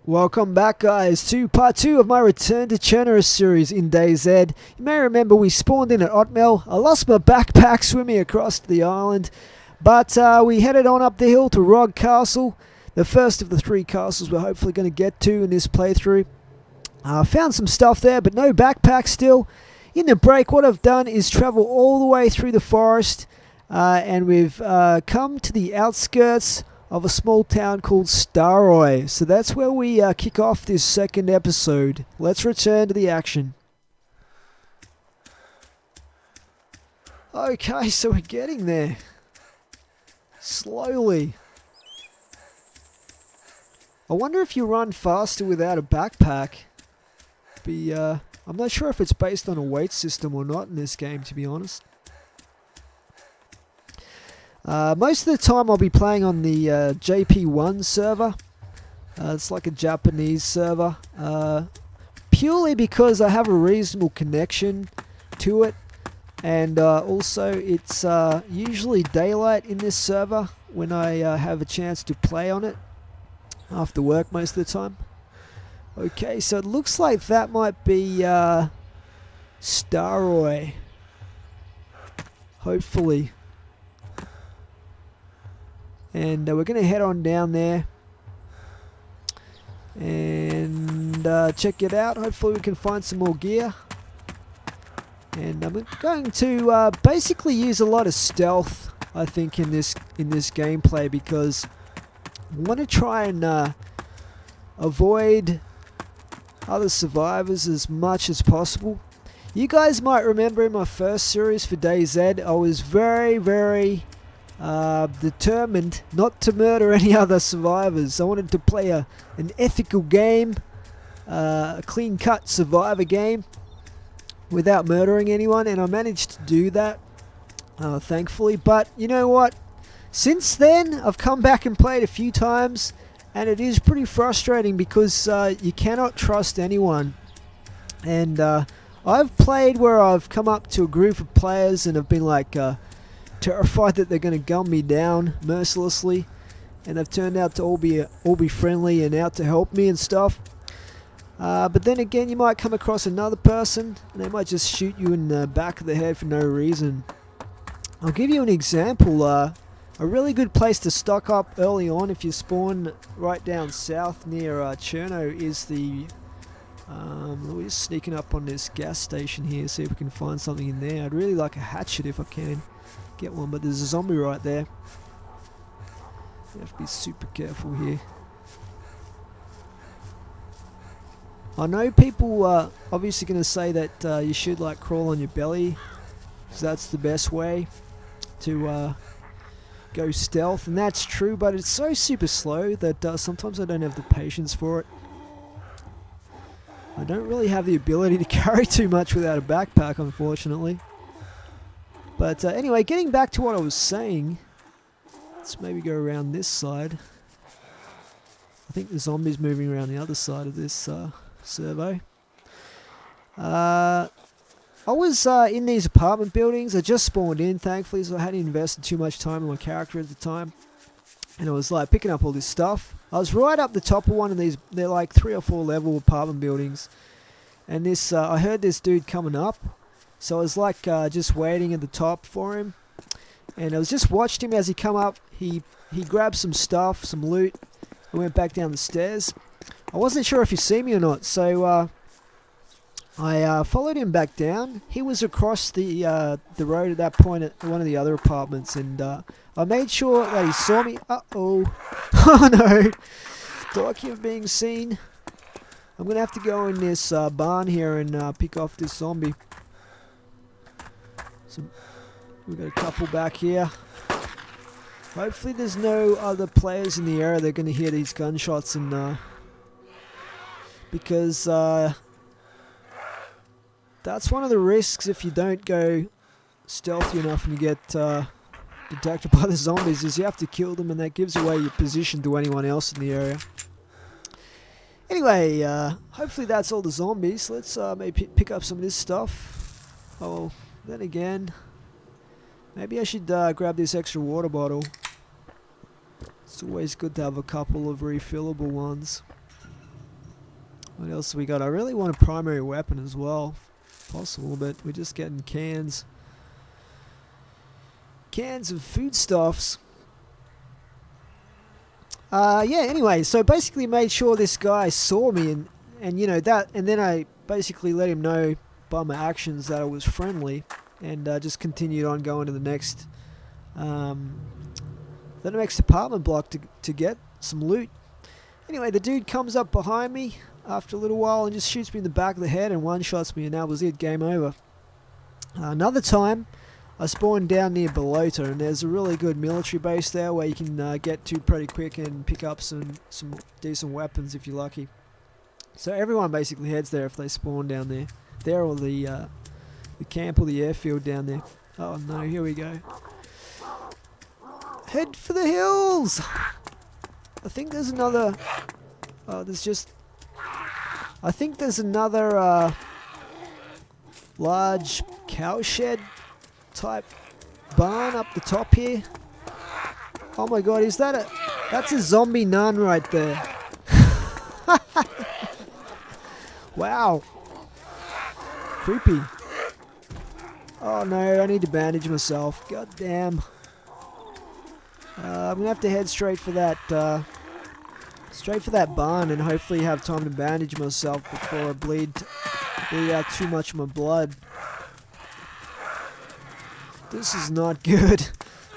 Welcome back, guys, to part 2 of my return to Chernarus series in DayZ. You may remember we spawned in at Otmel. I lost my backpack swimming across the island, but we headed on up the hill to Zub Castle, the first of the 3 castles we're hopefully going to get to in this playthrough. Found some stuff there, but no backpack still. In the break, what I've done is travel all the way through the forest, and we've come to the outskirts of a small town called Staroy. So that's where we kick off this second episode. Let's return to the action. Okay, so we're getting there. Slowly. I wonder if you run faster without a backpack. I'm not sure if it's based on a weight system or not in this game, to be honest. Most of the time I'll be playing on the JP1 server. It's like a Japanese server. Purely because I have a reasonable connection to it. And also it's usually daylight in this server when I have a chance to play on it. After work most of the time. Okay, so it looks like that might be Staroy. Hopefully. And we're going to head on down there and check it out. Hopefully we can find some more gear. And I'm going to basically use a lot of stealth, I think, in this gameplay, because I want to try and avoid other survivors as much as possible. You guys might remember in my first series for DayZ, I was very determined not to murder any other survivors. I wanted to play an ethical game, a clean-cut survivor game without murdering anyone, and I managed to do that, thankfully. But you know what? Since then, I've come back and played a few times, and it is pretty frustrating because you cannot trust anyone. And I've played where I've come up to a group of players and have been like terrified that they're going to gun me down mercilessly, and they've turned out to all be friendly and out to help me and stuff. But then again, you might come across another person and they might just shoot you in the back of the head for no reason. I'll give you an example. A really good place to stock up early on if you spawn right down south near Chernarus is the we're sneaking up on this gas station here, see if we can find something in there. I'd really like a hatchet if I can get one, but there's a zombie right there. You have to be super careful here. I know people are obviously going to say that you should like crawl on your belly, because that's the best way to go stealth, and that's true, but it's so super slow that sometimes I don't have the patience for it. I don't really have the ability to carry too much without a backpack, unfortunately. But anyway, getting back to what I was saying, let's maybe go around this side. I think the zombie's moving around the other side of this servo. I was in these apartment buildings. I just spawned in, thankfully, so I hadn't invested too much time in my character at the time. And I was like picking up all this stuff. I was right up the top of one of these. They're like 3 or 4 level apartment buildings. And this, I heard this dude coming up. So I was like just waiting at the top for him, and I was just watched him as he come up. He grabbed some stuff, some loot, and went back down the stairs. I wasn't sure if he see me or not, so I followed him back down. He was across the road at that point at one of the other apartments, and I made sure that he saw me. Uh-oh. Oh no! Talking of being seen, I'm gonna have to go in this barn here and pick off this zombie. So we've got a couple back here. Hopefully there's no other players in the area that are going to hear these gunshots, and because that's one of the risks if you don't go stealthy enough and you get detected by the zombies, is you have to kill them, and that gives away your position to anyone else in the area. Anyway, hopefully that's all the zombies. Let's maybe pick up some of this stuff. Oh. Then again, maybe I should grab this extra water bottle. It's always good to have a couple of refillable ones. What else we got? I really want a primary weapon as well, if possible, but we're just getting cans. Cans of foodstuffs. Yeah, anyway, so basically made sure this guy saw me and you know that, and then I basically let him know by my actions that I was friendly, and just continued on going to the next apartment block to get some loot. Anyway, the dude comes up behind me after a little while and just shoots me in the back of the head and one-shots me, and that was it, game over. Another time, I spawned down near Bolota, and there's a really good military base there where you can get to pretty quick and pick up some decent weapons if you're lucky. So everyone basically heads there if they spawn down there. There, or the camp or the airfield down there. Oh no, here we go. Head for the hills! I think there's another... Oh, there's just... I think there's another large cowshed type barn up the top here. Oh my god, is that that's a zombie nun right there. Wow. Creepy. Oh no, I need to bandage myself. God damn. I'm gonna have to head straight for that barn and hopefully have time to bandage myself before I bleed out too much of my blood. This is not good.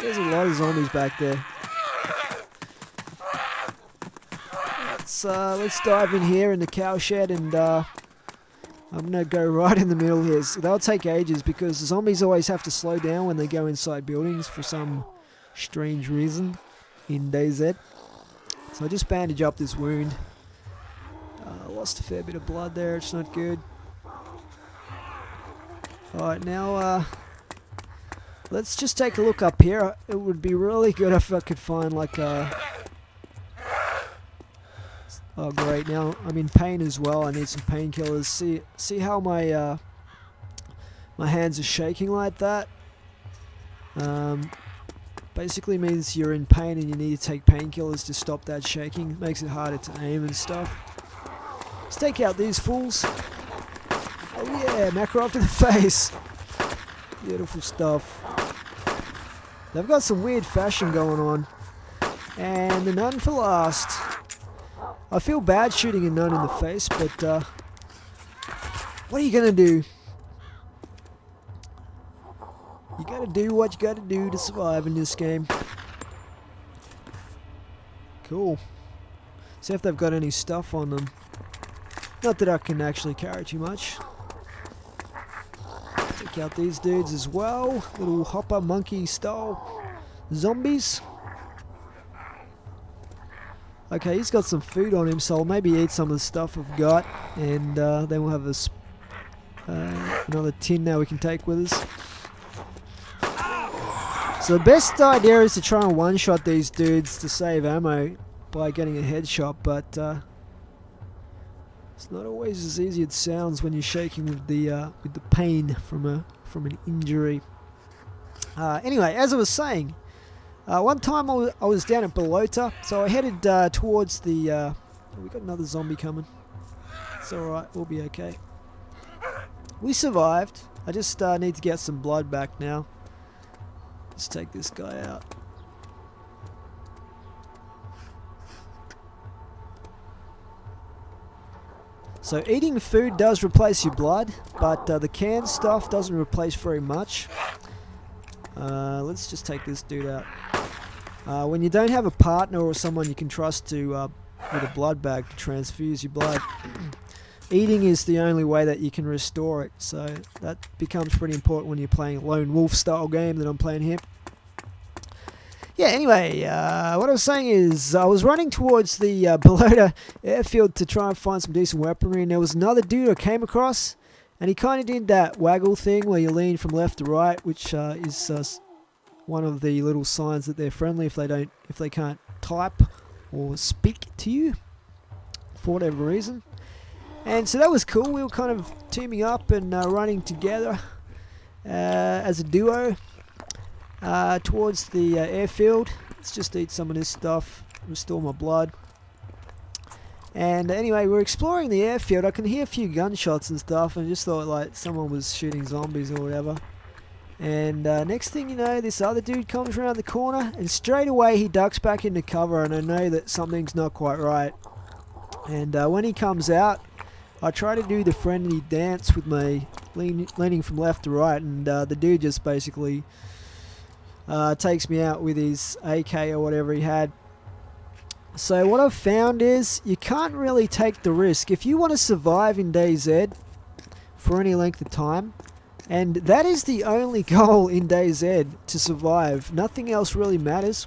There's a lot of zombies back there. Let's dive in here in the cowshed, and I'm gonna go right in the middle here. So they'll take ages because the zombies always have to slow down when they go inside buildings for some strange reason in DayZ. So I just bandage up this wound. Lost a fair bit of blood there. It's not good. Alright, now let's just take a look up here. It would be really good if I could find like a... Oh great, now I'm in pain as well. I need some painkillers. See how my my hands are shaking like that? Basically means you're in pain and you need to take painkillers to stop that shaking. It makes it harder to aim and stuff. Let's take out these fools. Oh yeah, macro up to the face. Beautiful stuff. They've got some weird fashion going on. And the nun for last. I feel bad shooting a nun in the face, but what are you gonna do? You gotta do what you gotta do to survive in this game. Cool. See if they've got any stuff on them. Not that I can actually carry too much. Take out these dudes as well. Little hopper monkey style zombies. Okay, he's got some food on him, so I'll maybe eat some of the stuff I've got, and then we'll have this another tin now we can take with us. So the best idea is to try and one-shot these dudes to save ammo by getting a headshot, but it's not always as easy as it sounds when you're shaking with the pain from an injury. Anyway, as I was saying, one time I was down at Bolota, so I headed towards the... we got another zombie coming. It's alright, we'll be okay. We survived. I just need to get some blood back now. Let's take this guy out. So eating food does replace your blood, but the canned stuff doesn't replace very much. Let's just take this dude out. When you don't have a partner or someone you can trust to with a blood bag to transfuse your blood, eating is the only way that you can restore it. So that becomes pretty important when you're playing a lone wolf style game that I'm playing here. Yeah, anyway, what I was saying is I was running towards the Bolota airfield to try and find some decent weaponry, and there was another dude I came across, and he kind of did that waggle thing where you lean from left to right, which is one of the little signs that they're friendly if they can't type or speak to you for whatever reason. And so that was cool. We were kind of teaming up and running together as a duo towards the airfield. Let's just eat some of this stuff, restore my blood. And anyway, we're exploring the airfield. I can hear a few gunshots and stuff, and I just thought like someone was shooting zombies or whatever. And next thing you know, this other dude comes around the corner, and straight away he ducks back into cover, and I know that something's not quite right. And when he comes out, I try to do the friendly dance with my leaning from left to right, and the dude just basically takes me out with his AK or whatever he had. So what I've found is you can't really take the risk. If you want to survive in DayZ for any length of time, and that is the only goal in DayZ, to survive. Nothing else really matters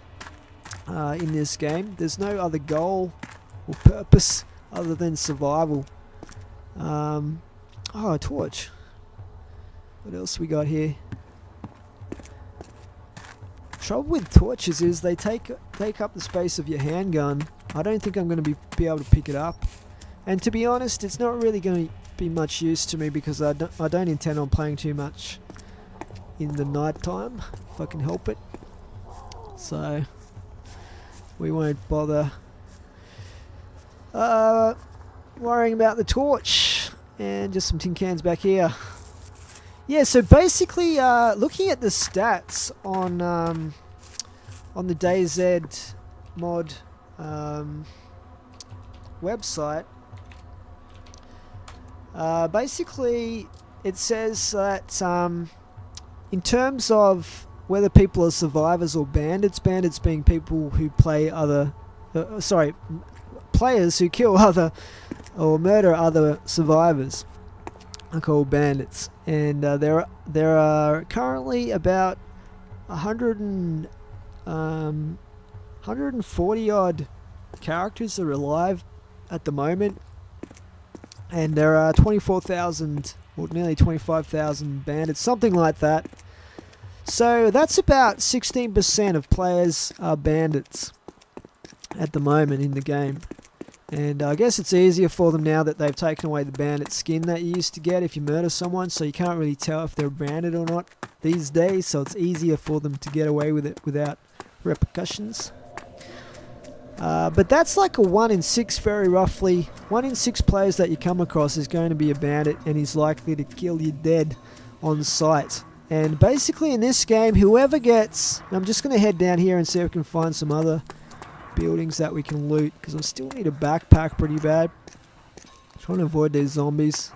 in this game. There's no other goal or purpose other than survival. Oh, a torch. What else we got here? Trouble with torches is they take up the space of your handgun. I don't think I'm going to be able to pick it up. And to be honest, it's not really going to be much use to me because I don't intend on playing too much in the night time, if I can help it. So we won't bother worrying about the torch. And just some tin cans back here. Yeah, so basically looking at the stats on the DayZ mod website, basically it says that in terms of whether people are survivors or bandits, bandits being people who play other players who kill other or murder other survivors are called bandits. And there are currently about 140 odd characters that are alive at the moment, and there are 24,000 or nearly 25,000 bandits, something like that. So that's about 16% of players are bandits at the moment in the game. And I guess it's easier for them now that they've taken away the bandit skin that you used to get if you murder someone, so you can't really tell if they're bandit or not these days, so it's easier for them to get away with it without repercussions. But that's like a 1 in 6, very roughly. 1 in 6 players that you come across is going to be a bandit, and he's likely to kill you dead on sight. And basically in this game, whoever gets... I'm just going to head down here and see if we can find some other buildings that we can loot, because I still need a backpack pretty bad. Trying to avoid these zombies.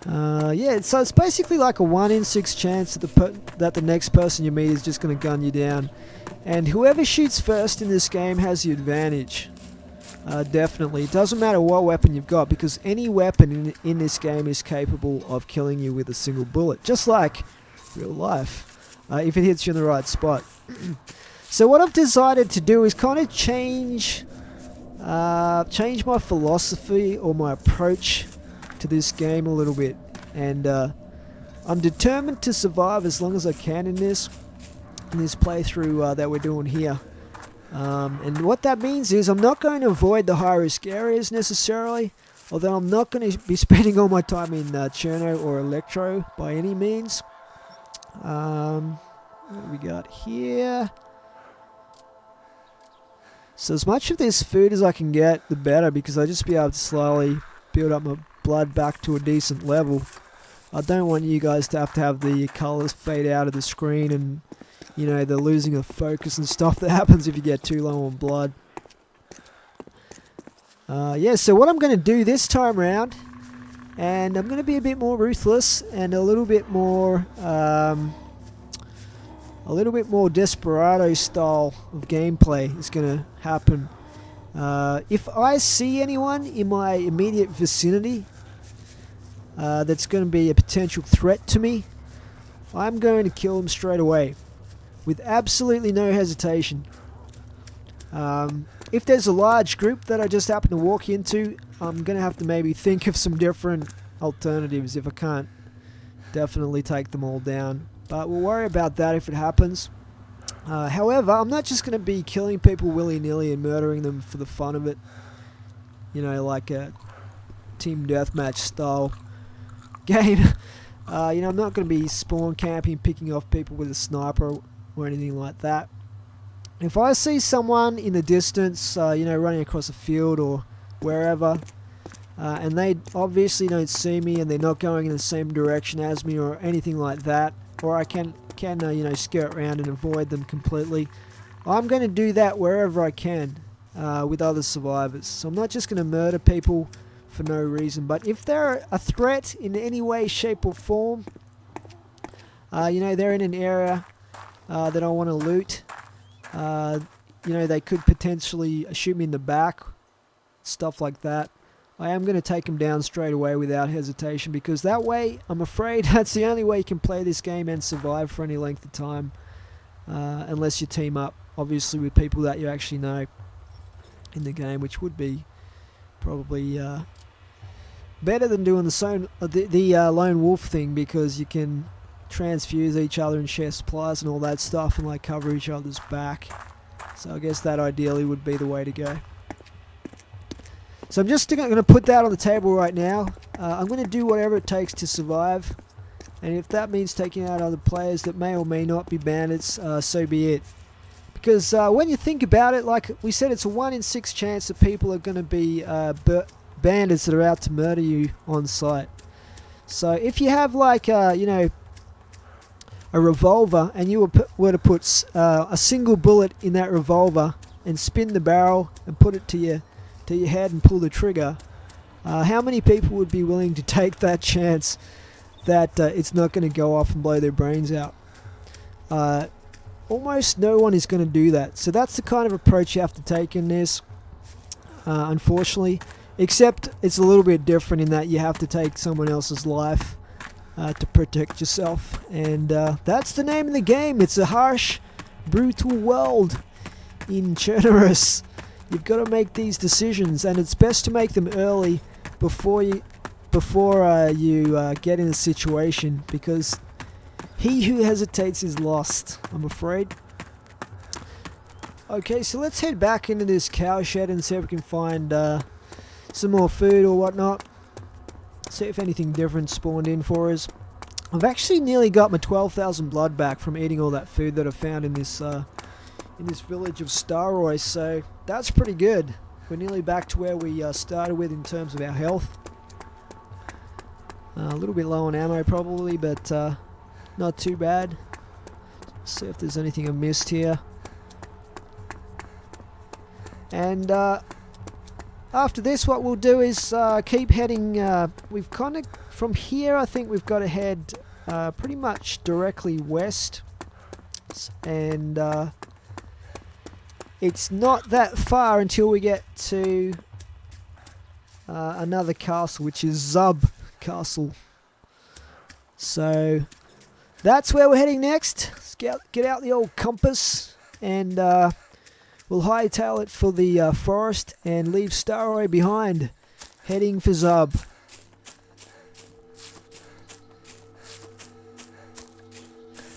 Yeah, so it's basically like a 1 in 6 chance that the next person you meet is just going to gun you down. And whoever shoots first in this game has the advantage. Definitely. It doesn't matter what weapon you've got, because any weapon in this game is capable of killing you with a single bullet. Just like real life, if it hits you in the right spot. So what I've decided to do is kind of change my philosophy or my approach to this game a little bit. And I'm determined to survive as long as I can in this playthrough that we're doing here. And what that means is I'm not going to avoid the high risk areas necessarily, although I'm not going to be spending all my time in Chernarus or Electro by any means. What do we got here? So as much of this food as I can get, the better, because I'll just be able to slowly build up my blood back to a decent level. I don't want you guys to have the colours fade out of the screen and, you know, the losing of focus and stuff that happens if you get too low on blood. Yeah, so what I'm going to do this time around, and I'm going to be a bit more ruthless and a little bit more desperado style of gameplay is going to happen. If I see anyone in my immediate vicinity that's going to be a potential threat to me, I'm going to kill them straight away with absolutely no hesitation. If there's a large group that I just happen to walk into, I'm going to have to maybe think of some different alternatives if I can't definitely take them all down. But we'll worry about that if it happens. However, I'm not just going to be killing people willy-nilly and murdering them for the fun of it. You know, like a team deathmatch style game. You know, I'm not going to be spawn camping, picking off people with a sniper or anything like that. If I see someone in the distance, you know, running across a field or wherever, and they obviously don't see me and they're not going in the same direction as me or anything like that, or I can you know, skirt around and avoid them completely. I'm going to do that wherever I can with other survivors. So I'm not just going to murder people for no reason, but if they're a threat in any way, shape or form, you know, they're in an area that I want to loot, you know, they could potentially shoot me in the back, stuff like that, I am going to take them down straight away without hesitation, because that way, I'm afraid, that's the only way you can play this game and survive for any length of time, unless you team up, obviously, with people that you actually know in the game, which would be probably better than doing the lone wolf thing, because you can transfuse each other and share supplies and all that stuff and like cover each other's back. So I guess that ideally would be the way to go. So I'm just going to put that on the table right now. I'm going to do whatever it takes to survive, and if that means taking out other players that may or may not be bandits, so be it. Because when you think about it, like we said, it's a 1 in 6 chance that people are going to be bandits that are out to murder you on sight. So if you have like you know, a revolver, and you were to put a single bullet in that revolver and spin the barrel and put it to your head and pull the trigger, how many people would be willing to take that chance that it's not going to go off and blow their brains out? Almost no one is going to do that. So that's the kind of approach you have to take in this, unfortunately, except it's a little bit different in that you have to take someone else's life to protect yourself, and that's the name of the game. It's a harsh, brutal world in Chernarus. You've got to make these decisions, and it's best to make them early before you get in a situation, because he who hesitates is lost, I'm afraid. Okay, so let's head back into this cow shed and see if we can find some more food or whatnot. See if anything different spawned in for us. I've actually nearly got my 12,000 blood back from eating all that food that I found in this village of Staroy, so that's pretty good. We're nearly back to where we started with in terms of our health. A little bit low on ammo probably, but not too bad. See if there's anything I missed here. And after this, what we'll do is keep heading. We've kind of, from here, I think we've got to head pretty much directly west, and it's not that far until we get to another castle, which is Zub Castle. So that's where we're heading next. Let's get out the old compass, and we'll hightail it for the forest and leave Staroy behind, heading for Zub.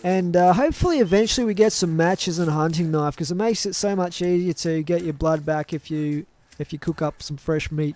And hopefully eventually we get some matches and a hunting knife, because it makes it so much easier to get your blood back if you cook up some fresh meat.